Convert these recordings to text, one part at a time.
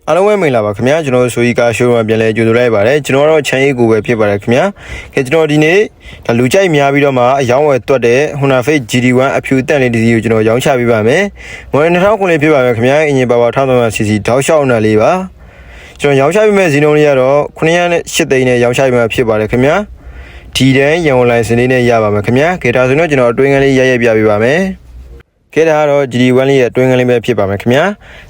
အားလုံးပဲမင်္ဂလာပါခင်ဗျာကျွန်တော်ဆိုရီကာရှိုးမှာပြန်လဲကြိုဆိုလိုက်ပါတယ်ကျွန်တော်တော့ချမ်းရီကိုပဲဖြစ်ပါတယ်ခင်ဗျာကျွန်တော်ဒီနေ့ဒါလူကြိုက်များပြီးတော့မှအယောင်းဝယ်တွက်တဲ့ Honda Fit GT1 အဖြူတက်လေးတစ်စီးကိုကျွန်တော်ရောင်းချပေးပါမယ်မော်ဒယ်2009လေးဖြစ်ပါမယ်ခင်ဗျာအင်ဂျင်ပါဝါ1300cc တောက်လျှောက်နယ်လေးပါကျွန်တော်ရောင်းချပေးမယ့်ဈေးနှုန်းလေးကတော့908သိန်းနဲ့ရောင်းချပေးမှာဖြစ်ပါတယ်ခင်ဗျာဒီတန်းရန်ကုန်လိုင်စင်လေးနဲ့ရပါမယ်ခင်ဗျာခေတ္တဆိုတော့ကျွန်တော်အတွင်းကလေးရိုက်ပြပေးပါမယ်ခဲ့တာကတော့ GT1 လေးရဲ့အတွင်းကလေးပဲဖြစ်ပါမယ်ခင်ဗျာ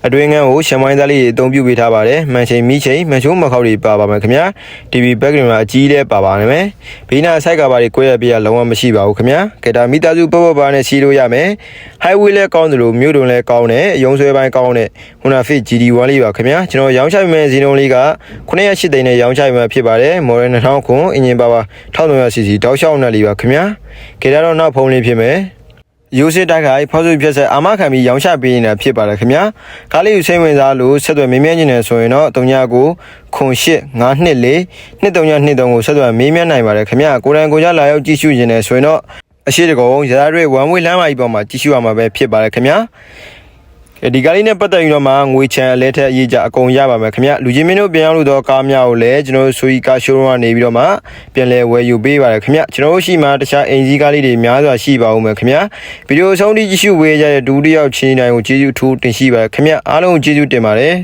အတွင်းကန်းကိုရှမ်မိုင်းသားလေးတွေအသုံးပြုပေးထားပါတယ်မှန်ချိန်မိချိန်မှန်ချိုးမခောက်တွေပါပါမယ်ခင်ဗျာ TV background မှာအကြီးလေးပါပါနေမယ်ဘေးနာဆိုက်ကဘာတွေ꿰ရပြရလုံးဝမရှိပါဘူးခင်ဗျာခဲ့တာမိသားစုပေါ့ပါနဲ့စီးလို့ရမယ် highway လဲကောင်းတယ်လို့မြို့တုံလဲကောင်းတယ်အယုံဆွဲပိုင်းကောင်းတဲ့ Honda Fit GT1 လေးပါခင်ဗျာကျွန်တော်ရောင်းချပေးမယ့်ဈေးနှုန်းလေးက908သိန်းနဲ့ရောင်းချပေးမှာဖြစ်ပါတယ် model 2009အင်ဂျင်ပါပါ1300cc တောက်လျှောက်နယ်လေးပါခင်ဗျာခဲ့တာတော့နောက်ဖုန်းလေးဖြစ်မယ်ရိုးစစ်တိုက်ခိုင်ဖောက်စုပြက်ဆက်အာမခံပြီးရောင်းချပေးနေတာဖြစ်ပါတယ်ခင်ဗျာကားလေးကိုစိတ်ဝင်စားလို့ဆက်သွယ်မေးမြန်းနေတယ်ဆိုရင်တော့39ကို08 524 2323ကိုဆက်သွယ်မေးမြန်းနိုင်ပါတယ်ခင်ဗျာကိုယ်တိုင်ကိုကြလာရောက်ကြည့်ရှုနေတယ်ဆိုရင်တော့အရှိတကုံရရတွေ1 way လမ်းမကြီးပေါ်မှာကြည့်ရှုရမှာပဲဖြစ်ပါတယ်ခင်ဗျာဒီကားလေးနဲ့ပတ်သက်ပြီးတော့မှငွေချမ်းအလဲထက်အရေးကြအကုန်ရပါမယ်ခင်ဗျလူချင်းမင်းတို့ပြန်ရောက်လို့တော့ကားများကိုလည်းကျွန်တော်ဆိုရီကာရှိုးရုံးကနေပြီးတော့မှပြန်လဲဝယ်ယူပေးပါတယ်ခင်ဗျကျွန်တော်တို့ရှိမှတခြားအိမ်ကြီးကားလေးတွေများစွာရှိပါဦးမယ်ခင်ဗျဗီဒီယိုအဆုံးထိကြည့်ရှုပေးကြတဲ့ဒုတိယချင်းတိုင်းကိုကျေးဇူးထူးတင်ရှိပါတယ်ခင်ဗျအားလုံးကျေးဇူးတင်ပါတယ်